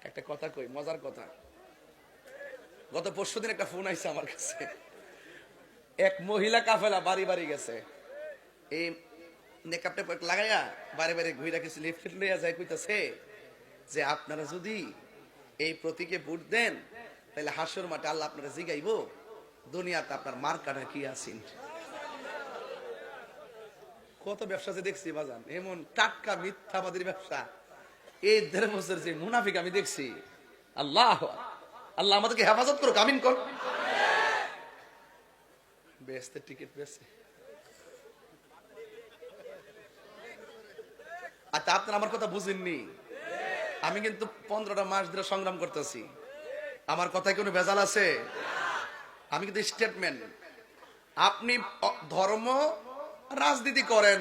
একটা কথা কই, মজার কথা। গত পরশুদিন একটা ফোন আইছে আমার কাছে, এক মহিলা কাফেলা বাড়ি বাড়ি গেছে, এই নেকআপ টেপ লাগাইয়া বাড়ি বাড়ি ঘুরে কিছু লিফলেট লইয়া যায়, কইতাছে যে আপনারা যদি এই প্রতীকে ভোট দেন তাহলে হাসর মাঠে আল্লাহ আপনারা জিগাইব দুনিয়াতে আপনার মার্কাটা কি আছেন। কত ব্যবসা যে দেখছি বাজান, এমন টাটকা মিথ্যাবাদীর ব্যবসা। এই 1.5 বছর যে মুনাফিক আমি দেখছি, আল্লাহ আল্লাহ আমাদেরকে হেফাজত করুক, আমিন কর। বেহেশতের টিকিট বেছে। আচ্ছা, আপনারা আমার কথা বুঝেননি। আমি কিন্তু 15টা মাস ধরে সংগ্রাম করতেছি। আমার কথায় কোনো ভেজাল আছে? আমি কিন্তু স্টেটমেন্ট। আপনি ধর্ম রাজনীতি করেন,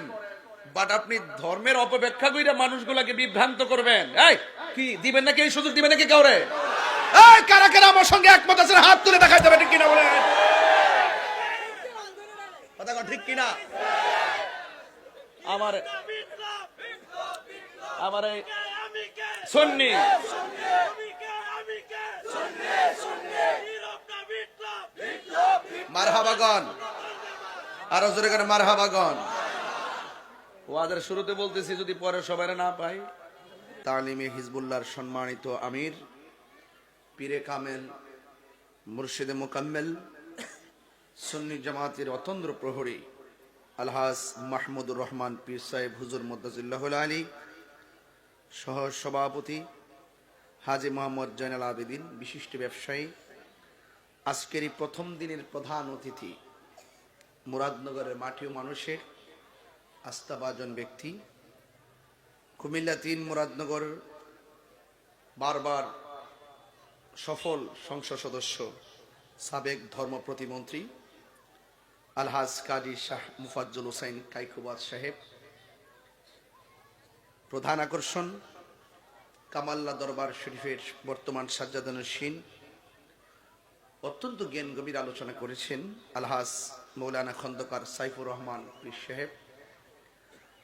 বাট আপনি ধর্মের অপব্যাখ্যা কইরা মানুষগুলোকে বিভ্রান্ত করবেন। এই কি দিবেন নাকি, এই সুযোগ দিবেন নাকি কাউরে? এই কারা কারা আমার সঙ্গে একমত আছেন হাত তুলে দেখাই দেবে, ঠিক কিনা বলেন? কথা কন, ঠিক কিনা? আমার আমার এই সুন্নি মারহাবাগন, আরো জোরে করে মারহাবাগন। ওয়াদের শুরুতে বলতেছি, যদি পরে সবাই না পাই, তালিমে হিজবুল্লাহর সম্মানিত আমির, পীরে কামেল, মুর্শিদে মোকাম্মেল, সুন্নি জামাতের অতন্দ্র প্রহরী আলহাজ মাহমুদুর রহমান পীর সাহেব হুজুর মুদ্দাজিল্লাহুল আলী, সহ সভাপতি হাজী মোহাম্মদ জয়নাল আবেদিন, বিশিষ্ট ব্যবসায়ী, আজকের এই প্রথম দিনের প্রধান অতিথি, মুরাদনগরের মাটি ও মানুষের আস্থাভাজন ব্যক্তি, কুমিল্লা ৩ মুরাদনগর বারবার সফল সংসদ সদস্য, সাবেক ধর্ম প্রতিমন্ত্রী আলহাজ কাজী শাহ মুফাজ্জল হোসেন কাইকুবাদ সাহেব, প্রধান আকর্ষণ কামাল্লা দরবার শরীফের বর্তমান সাজ্জাদানুশীন, অত্যন্ত জ্ঞান গভীর আলোচনা করেছেন আলহাজ মৌলানা খন্দকার সাইফুর রহমান পীর সাহেব,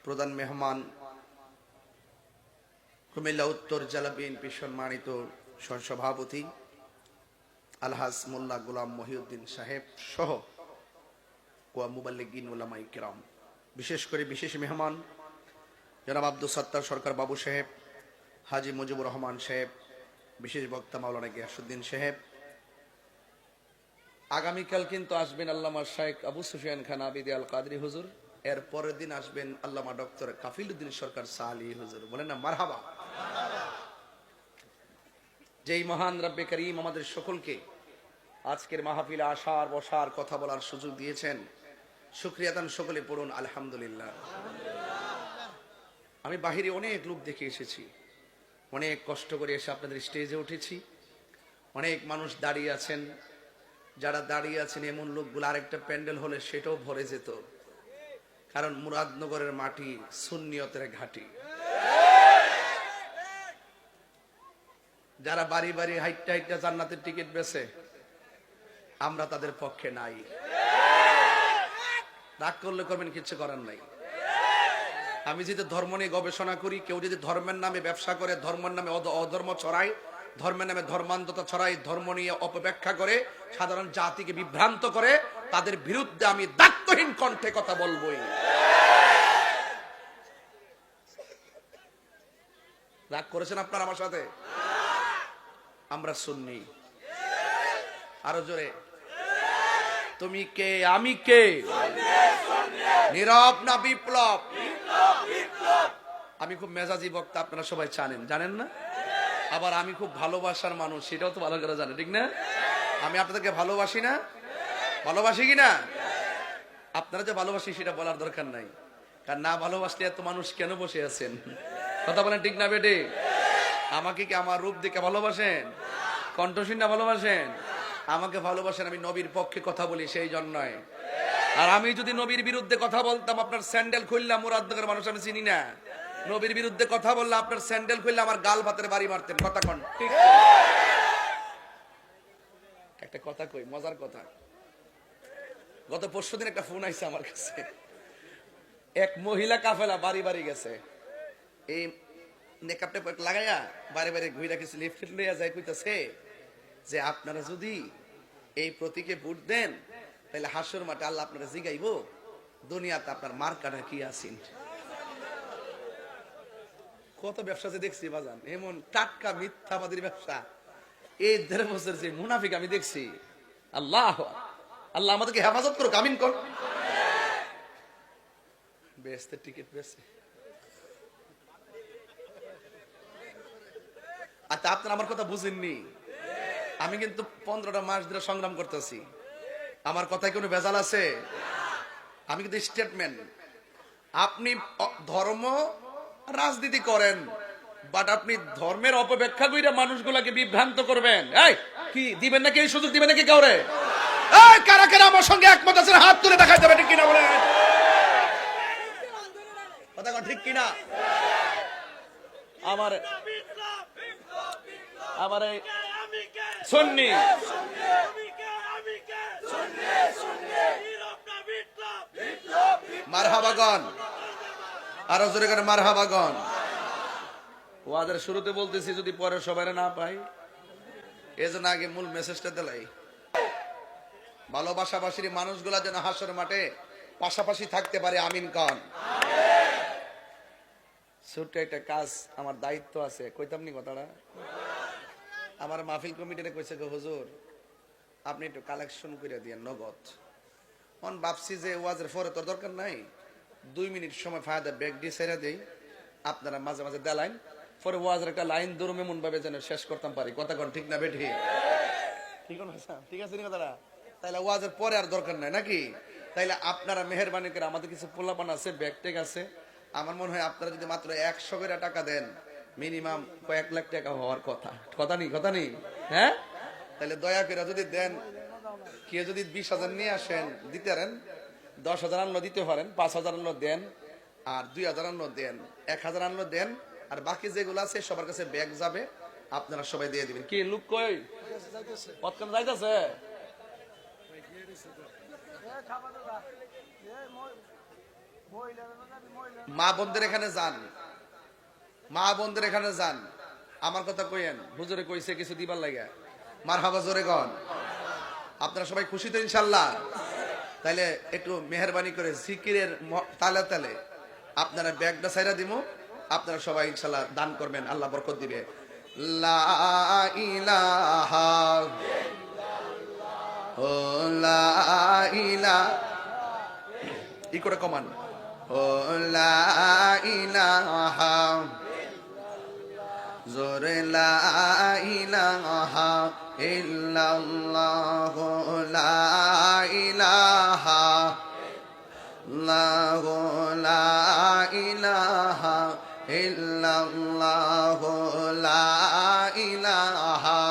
প্রধান মেহমান কুমিল্লা উত্তর জেলা বিএনপি সম্মানিত সহসভাপতি আলহাজ মোল্লা গোলাম মহিউদ্দিন সাহেব সহ ওয়া মুবাল্লিগিন উলামায়ে কিরাম, বিশেষ করে বিশেষ মেহমান জনাব আব্দুল সত্তার সরকার বাবু সাহেব, হাজী মুজিবুর রহমান সাহেব, বিশেষ বক্তা মাওলানা গিয়াসউদ্দিন সাহেব। আগামীকাল কিন্তু আসবেন আল্লামা শাইখ আবু সুফিয়ান খান আবিদি আল কাদরি হুজুর, এর পরের দিন আসবেন আল্লামা ডক্টর কাফিল উদ্দিন সরকার সালি হুজুর। বলেন না মারহাবা। যেই মহান রব্বে করিম আমাদের সকলকে আজকের মাহফিলে আসার বসার কথা বলার সুযোগ দিয়েছেন, শুকরিয়া দান সকলে পড়ুন আলহামদুলিল্লাহ। আমি বাহিরে অনেক লোক দেখে এসেছি, অনেক কষ্ট করে এসে আপনাদের স্টেজে উঠেছি। অনেক মানুষ দাঁড়িয়ে আছেন, যারা দাঁড়িয়ে আছেন এমন লোকগুলো আরেকটা প্যান্ডেল হলে সেটাও ভরে যেত, কারণ মুরাদনগরের মাটি সুন্নিয়তের ঘাঁটি। যারা বাড়ি বাড়ি হাইটটা হাইটটা জান্নাতের টিকিট বেছে, আমরা তাদের পক্ষে নাই। রাগ করলে করবেন, কিচ্ছু করার নাই। আমি যদি ধর্ম নিয়ে গবেষণা করি, কেউ যদি ধর্মের নামে ব্যবসা করে, ধর্মের নামে অধর্ম ছড়ায়, ধর্মের নামে ধর্মান্ধতা ছড়ায়, ধর্ম নিয়ে অপব্যাখ্যা করে, সাধারণ জাতিকে বিভ্রান্ত করে, তাদের বিরুদ্ধে আমি দায়িত্বহীন কণ্ঠে কথা বলবোই। রাগ করেছেন আপনারা আমার সাথে? আমরা সুন্নি। আরো জোরে, তুমি কে আমি কে, নীরব না বিপ্লব? আমি খুব মেজাজি বক্তা, আপনারা সবাই জানেন, জানেন না? আবার আমি খুব ভালোবাসার মানুষ, সেটাও তো ভালো করে জানে, ঠিক না? আমি আপনাদেরকে ভালোবাসি না? ভালোবাসি কিনা? আপনারা যে ভালোবাসি সেটা বলার দরকার নাই, কারণ না ভালোবাসলে এত মানুষ কেন বসে আছেন? কথা বলেন ঠিক না বেটে? আমাকে কি আমার রূপ দেখে ভালোবাসেন? কণ্ঠশীল না ভালোবাসেন? আমাকে ভালোবাসেন, আমি নবীর পক্ষে কথা বলি সেই জন্যই। আর আমি যদি নবীর বিরুদ্ধে কথা বলতাম, আপনার স্যান্ডেল খুললাম, মুরাদনগরের মানুষ আমি চিনি না, নবীর বিরুদ্ধে কথা বললে আপনার স্যান্ডেল খুললে আমার গাল ভাতের বাড়ি মারতেন। কথা কন ঠিক? একটা কথা কই, মজার কথা। গত পরশুদিন একটা ফোন আইছে আমার কাছে, এক মহিলা কাফেলা বাড়ি বাড়ি গেছে, এই নেকআপ টেপ লাগাইয়া বারে বারে ঘুরে রাখিস লিফট লইয়া যায় কইতাছে যে আপনারা যদি এই প্রতীকে ভোট দেন তাহলে হাসর মাঠে আল্লাহ আপনারা জিগাইবো দুনিয়াতে আপনার মার্কাটা কি আছেন। কত ব্যবসা যে দেখছি বাজান, এমন টাটকা মিথ্যাবাদীর ব্যবসা এই 1.5 বছর যে মুনাফিক আমি দেখছি। আল্লাহ আল্লাহ আমাদেরকে হেফাজত করুক, আমিন কর। বেহেশতের টিকিট বেশি। আচ্ছা আপনারা আমার কথা বুঝেননি, আমি কিন্তু 15টা মাস ধরে সংগ্রাম করতেছি। আমার কথায় কোনো ভেজাল আছে? আমি কিন্তু স্টেটমেন্ট। আপনি ধর্ম রাজনীতি করেন, বাট আপনি ধর্মের অপব্যাখ্যা কইরা মানুষগুলাকে বিভ্রান্ত করবেন। এই কি দিবেন নাকি, এই সুযোগ দিবেন নাকি কাউরে? এই কারা কারা আমার সঙ্গে একমত আছেন হাত তুলে দেখাই যাবে, ঠিক কিনা বলেন? কথা কন ঠিক কিনা? আমার এই সুন্নি মারহাবাগন, আরো জোরে করে মারহাবাগন। ওয়াদের শুরুতে বলতেছি যদি পরে সবাই না পাই, এজন্য আগে মূল মেসেজটা দিলাই। ভালোবাসাবাসীর মানুষগুলা যেন হাসর মাঠে পাশাপাশি থাকতে পারে, আমিন কন। ছোট্ট একটা কাজ, আমার দায়িত্ব আছে, কইতাম নি কথাটা। আমার মাহফিল কমিটিতে কইছে গো হুজুর আপনি একটু কালেকশন করে দিয়েন নগদ। অন ভাবছি যে ওয়াজের পরে তোর দরকার নাই, 2 মিনিট সময় ফায়দা ব্যাগ দিয়ে ছেড়ে দেই, আপনারা মাঝে মাঝে দেলাইন, পরে ওয়াজের একটা লাইন দরুম এমন ভাবে যেন শেষ করতাম পারি। কথা কন ঠিক না বেঠি? ঠিক আছে নি কথাটা? তাইলে ওয়াজের পরে আর দরকার নাই নাকি? তাইলে আপনারা মেহেরবানি করে, আমাদের কিছু পোলাপান আছে, ব্যাগ টেক আছে, আমার মনে হয় আপনারা যদি মাত্র 100 করে টাকা দেন, মিনিমাম কয়েক লাখ টাকা হওয়ার কথা। কথা নেই হ্যাঁ? তাহলে দয়া করে যদি দেন, কেউ যদি 20,000 নিয়ে আসেন দিতে পারেন, 10,000 আনলো দিতে পারেন, 5,000 আনলো দেন, আর 2,000 আনলো দেন, 1,000 আনলো দেন, আর বাকি যেগুলো আছে সবার কাছে ব্যাগ যাবে, আপনারা সবাই দিয়ে দিবেন। কি লোক কই কতক্ষণ যাইতেছে? মা বোনদের এখানে যান, মা বোনদের এখানে যান, আমার কথা কইেন, হুজুরে কইছে কিছু দিবার লাগে, মারহাবা জোরে গন। আপনারা সবাই খুশি তো ইনশাল্লাহ? তাইলে একটু মেহেরবানি করে জিকিরের তালে তালে আপনারা ব্যাগটা ছাইরা দিমু, আপনারা সবাই ইনশাল্লাহ দান করবেন, আল্লাহ বরকত দিবে। লা ইলাহা ও লা ইলাহা ই করে কমান, ও লা ইলাহা জোরে লা ইলাহা ইল্লাল্লাহ, লা ইলাহা লা ইলাহা ইল্লাল্লাহ, লা ইলাহা